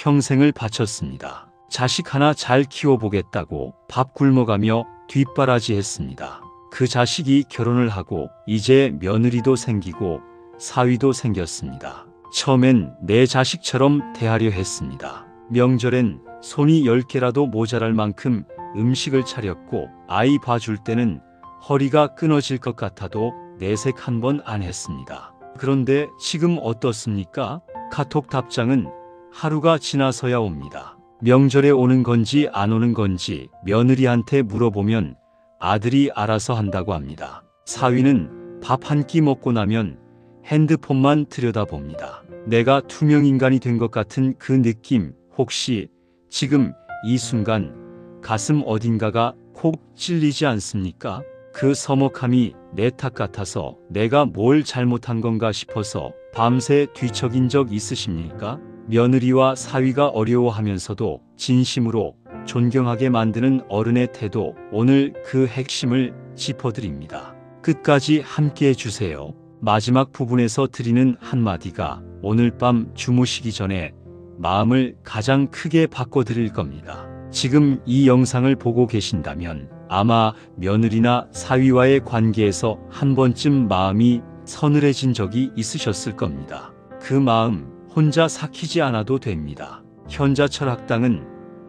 평생을 바쳤습니다. 자식 하나 잘 키워보겠다고 밥 굶어가며 뒷바라지했습니다. 그 자식이 결혼을 하고 이제 며느리도 생기고 사위도 생겼습니다. 처음엔 내 자식처럼 대하려 했습니다. 명절엔 손이 10개라도 모자랄 만큼 음식을 차렸고 아이 봐줄 때는 허리가 끊어질 것 같아도 내색 한 번 안 했습니다. 그런데 지금 어떻습니까? 카톡 답장은 하루가 지나서야 옵니다. 명절에 오는 건지 안 오는 건지 며느리한테 물어보면 아들이 알아서 한다고 합니다. 사위는 밥 한 끼 먹고 나면 핸드폰만 들여다봅니다. 내가 투명인간이 된 것 같은 그 느낌, 혹시 지금 이 순간 가슴 어딘가가 콕 찔리지 않습니까? 그 서먹함이 내 탓 같아서 내가 뭘 잘못한 건가 싶어서 밤새 뒤척인 적 있으십니까? 며느리와 사위가 어려워하면서도 진심으로 존경하게 만드는 어른의 태도, 오늘 그 핵심을 짚어드립니다. 끝까지 함께 해주세요. 마지막 부분에서 드리는 한마디가 오늘 밤 주무시기 전에 마음을 가장 크게 바꿔드릴 겁니다. 지금 이 영상을 보고 계신다면 아마 며느리나 사위와의 관계에서 한 번쯤 마음이 서늘해진 적이 있으셨을 겁니다. 그 마음 혼자 삭히지 않아도 됩니다. 현자철학당은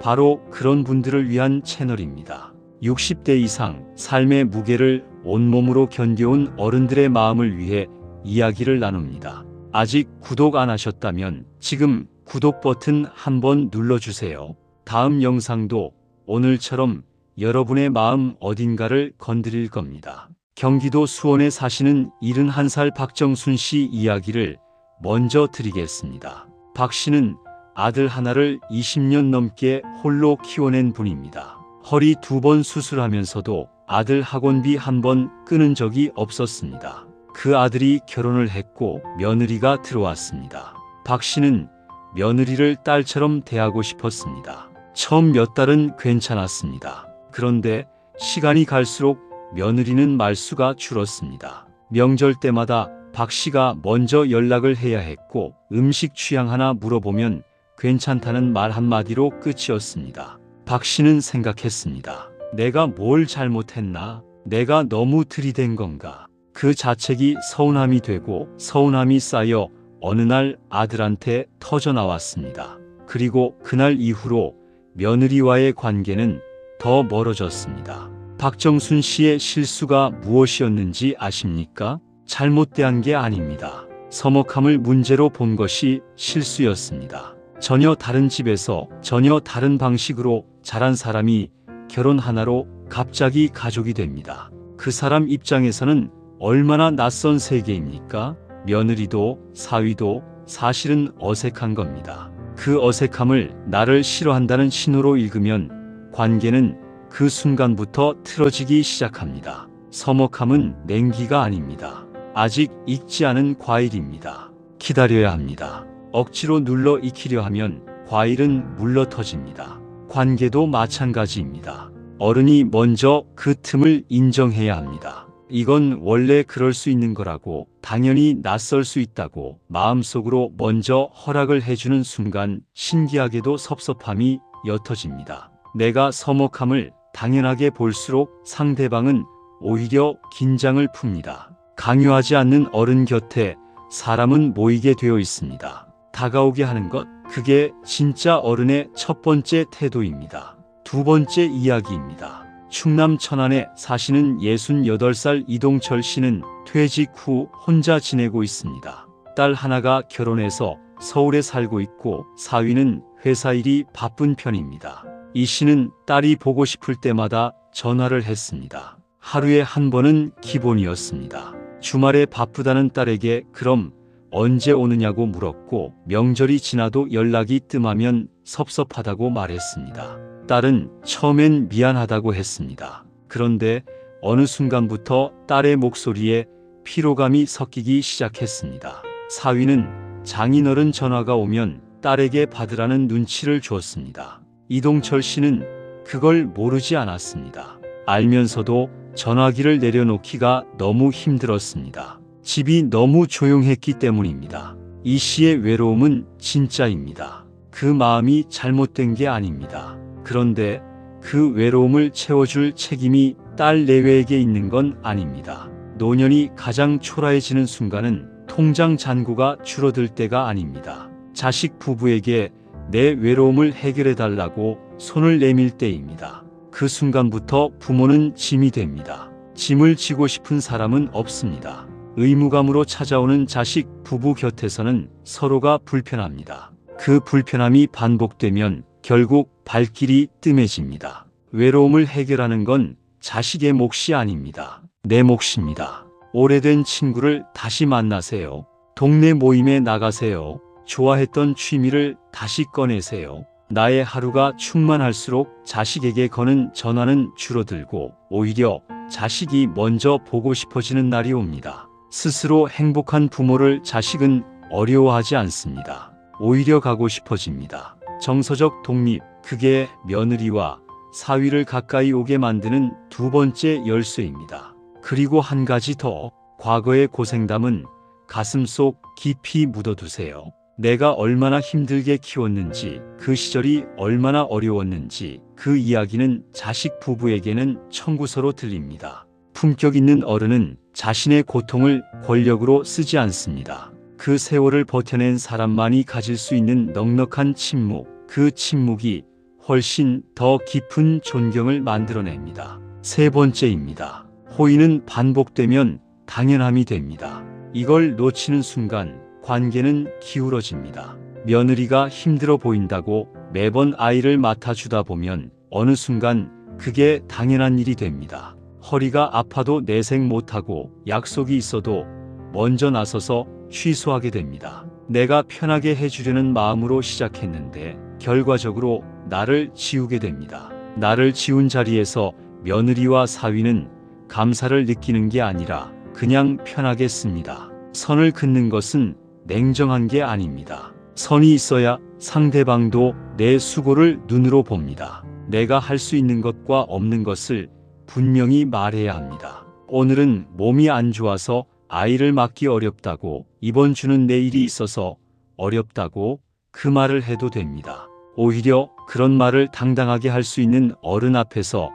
바로 그런 분들을 위한 채널입니다. 60대 이상 삶의 무게를 온몸으로 견뎌온 어른들의 마음을 위해 이야기를 나눕니다. 아직 구독 안 하셨다면 지금 구독 버튼 한번 눌러주세요. 다음 영상도 오늘처럼 여러분의 마음 어딘가를 건드릴 겁니다. 경기도 수원에 사시는 71살 박정순 씨 이야기를 먼저 드리겠습니다. 박 씨는 아들 하나를 20년 넘게 홀로 키워낸 분입니다. 허리 2번 수술하면서도 아들 학원비 한 번 끊은 적이 없었습니다. 그 아들이 결혼을 했고 며느리가 들어왔습니다. 박 씨는 며느리를 딸처럼 대하고 싶었습니다. 처음 몇 달은 괜찮았습니다. 그런데 시간이 갈수록 며느리는 말수가 줄었습니다. 명절 때마다 박 씨가 먼저 연락을 해야 했고 음식 취향 하나 물어보면 괜찮다는 말 한마디로 끝이었습니다. 박 씨는 생각했습니다. 내가 뭘 잘못했나? 내가 너무 들이댄 건가? 그 자책이 서운함이 되고 서운함이 쌓여 어느 날 아들한테 터져 나왔습니다. 그리고 그날 이후로 며느리와의 관계는 더 멀어졌습니다. 박정순 씨의 실수가 무엇이었는지 아십니까? 잘못 대한 게 아닙니다. 서먹함을 문제로 본 것이 실수였습니다. 전혀 다른 집에서 전혀 다른 방식으로 자란 사람이 결혼 하나로 갑자기 가족이 됩니다. 그 사람 입장에서는 얼마나 낯선 세계입니까? 며느리도 사위도 사실은 어색한 겁니다. 그 어색함을 나를 싫어한다는 신호로 읽으면 관계는 그 순간부터 틀어지기 시작합니다. 서먹함은 냉기가 아닙니다. 아직 익지 않은 과일입니다. 기다려야 합니다. 억지로 눌러 익히려 하면 과일은 물러터집니다. 관계도 마찬가지입니다. 어른이 먼저 그 틈을 인정해야 합니다. 이건 원래 그럴 수 있는 거라고, 당연히 낯설 수 있다고 마음속으로 먼저 허락을 해주는 순간 신기하게도 섭섭함이 옅어집니다. 내가 서먹함을 당연하게 볼수록 상대방은 오히려 긴장을 풉니다. 강요하지 않는 어른 곁에 사람은 모이게 되어 있습니다. 다가오게 하는 것, 그게 진짜 어른의 첫 번째 태도입니다. 두 번째 이야기입니다. 충남 천안에 사시는 68살 이동철 씨는 퇴직 후 혼자 지내고 있습니다. 딸 하나가 결혼해서 서울에 살고 있고 사위는 회사 일이 바쁜 편입니다. 이 씨는 딸이 보고 싶을 때마다 전화를 했습니다. 하루에 한 번은 기본이었습니다. 주말에 바쁘다는 딸에게 그럼 언제 오느냐고 물었고 명절이 지나도 연락이 뜸하면 섭섭하다고 말했습니다. 딸은 처음엔 미안하다고 했습니다. 그런데 어느 순간부터 딸의 목소리에 피로감이 섞이기 시작했습니다. 사위는 장인어른 전화가 오면 딸에게 받으라는 눈치를 주었습니다. 이동철 씨는 그걸 모르지 않았습니다. 알면서도 전화기를 내려놓기가 너무 힘들었습니다. 집이 너무 조용했기 때문입니다. 이 씨의 외로움은 진짜입니다. 그 마음이 잘못된 게 아닙니다. 그런데 그 외로움을 채워줄 책임이 딸 내외에게 있는 건 아닙니다. 노년이 가장 초라해지는 순간은 통장 잔고가 줄어들 때가 아닙니다. 자식 부부에게 내 외로움을 해결해달라고 손을 내밀 때입니다. 그 순간부터 부모는 짐이 됩니다. 짐을 지고 싶은 사람은 없습니다. 의무감으로 찾아오는 자식 부부 곁에서는 서로가 불편합니다. 그 불편함이 반복되면 결국 발길이 뜸해집니다. 외로움을 해결하는 건 자식의 몫이 아닙니다. 내 몫입니다. 오래된 친구를 다시 만나세요. 동네 모임에 나가세요. 좋아했던 취미를 다시 꺼내세요. 나의 하루가 충만할수록 자식에게 거는 전화는 줄어들고 오히려 자식이 먼저 보고 싶어지는 날이 옵니다. 스스로 행복한 부모를 자식은 어려워하지 않습니다. 오히려 가고 싶어집니다. 정서적 독립, 그게 며느리와 사위를 가까이 오게 만드는 두 번째 열쇠입니다. 그리고 한 가지 더, 과거의 고생담은 가슴속 깊이 묻어두세요. 내가 얼마나 힘들게 키웠는지, 그 시절이 얼마나 어려웠는지 그 이야기는 자식 부부에게는 청구서로 들립니다. 품격 있는 어른은 자신의 고통을 권력으로 쓰지 않습니다. 그 세월을 버텨낸 사람만이 가질 수 있는 넉넉한 침묵, 그 침묵이 훨씬 더 깊은 존경을 만들어냅니다. 세 번째입니다. 호의는 반복되면 당연함이 됩니다. 이걸 놓치는 순간 관계는 기울어집니다. 며느리가 힘들어 보인다고 매번 아이를 맡아주다 보면 어느 순간 그게 당연한 일이 됩니다. 허리가 아파도 내색 못하고 약속이 있어도 먼저 나서서 취소하게 됩니다. 내가 편하게 해주려는 마음으로 시작했는데 결과적으로 나를 지우게 됩니다. 나를 지운 자리에서 며느리와 사위는 감사를 느끼는 게 아니라 그냥 편하게 씁니다. 선을 긋는 것은 냉정한 게 아닙니다. 선이 있어야 상대방도 내 수고를 눈으로 봅니다. 내가 할 수 있는 것과 없는 것을 분명히 말해야 합니다. 오늘은 몸이 안 좋아서 아이를 맡기 어렵다고, 이번 주는 내일이 있어서 어렵다고 그 말을 해도 됩니다. 오히려 그런 말을 당당하게 할 수 있는 어른 앞에서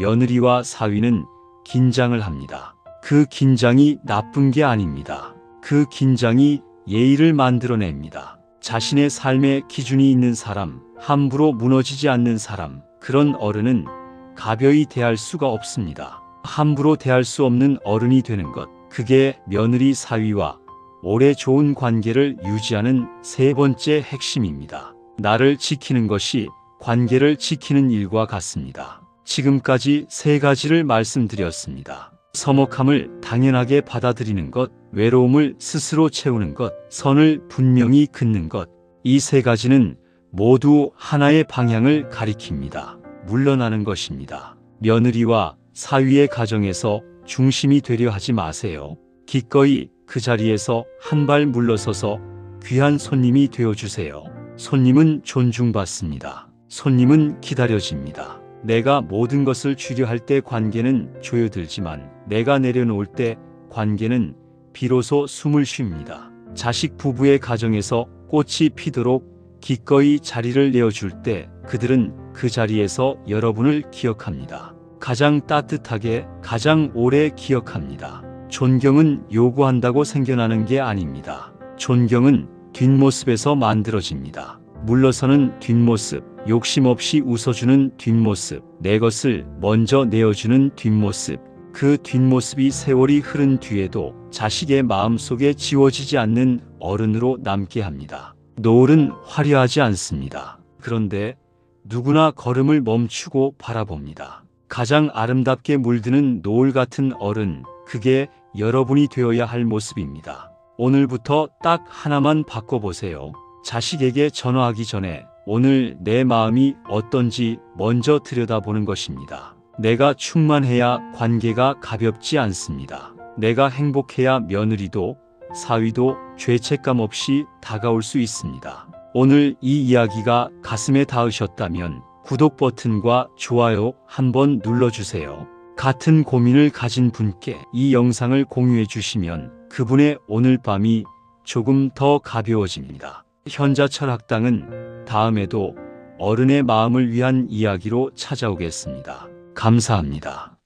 며느리와 사위는 긴장을 합니다. 그 긴장이 나쁜 게 아닙니다. 그 긴장이 예의를 만들어냅니다. 자신의 삶의 기준이 있는 사람, 함부로 무너지지 않는 사람, 그런 어른은 가벼이 대할 수가 없습니다. 함부로 대할 수 없는 어른이 되는 것, 그게 며느리 사위와 오래 좋은 관계를 유지하는 세 번째 핵심입니다. 나를 지키는 것이 관계를 지키는 일과 같습니다. 지금까지 세 가지를 말씀드렸습니다. 서먹함을 당연하게 받아들이는 것, 외로움을 스스로 채우는 것, 선을 분명히 긋는 것. 이 세 가지는 모두 하나의 방향을 가리킵니다. 물러나는 것입니다. 며느리와 사위의 가정에서 중심이 되려 하지 마세요. 기꺼이 그 자리에서 한 발 물러서서 귀한 손님이 되어주세요. 손님은 존중받습니다. 손님은 기다려집니다. 내가 모든 것을 주려 할 때 관계는 조여들지만 내가 내려놓을 때 관계는 비로소 숨을 쉽니다. 자식 부부의 가정에서 꽃이 피도록 기꺼이 자리를 내어줄 때 그들은 그 자리에서 여러분을 기억합니다. 가장 따뜻하게, 가장 오래 기억합니다. 존경은 요구한다고 생겨나는 게 아닙니다. 존경은 뒷모습에서 만들어집니다. 물러서는 뒷모습, 욕심 없이 웃어주는 뒷모습, 내 것을 먼저 내어주는 뒷모습. 그 뒷모습이 세월이 흐른 뒤에도 자식의 마음속에 지워지지 않는 어른으로 남게 합니다. 노을은 화려하지 않습니다. 그런데 누구나 걸음을 멈추고 바라봅니다. 가장 아름답게 물드는 노을 같은 어른, 그게 여러분이 되어야 할 모습입니다. 오늘부터 딱 하나만 바꿔보세요. 자식에게 전화하기 전에 오늘 내 마음이 어떤지 먼저 들여다보는 것입니다. 내가 충만해야 관계가 가볍지 않습니다. 내가 행복해야 며느리도 사위도 죄책감 없이 다가올 수 있습니다. 오늘 이 이야기가 가슴에 닿으셨다면 구독 버튼과 좋아요 한번 눌러주세요. 같은 고민을 가진 분께 이 영상을 공유해 주시면 그분의 오늘 밤이 조금 더 가벼워집니다. 현자철 학당은 다음에도 어른의 마음을 위한 이야기로 찾아오겠습니다. 감사합니다.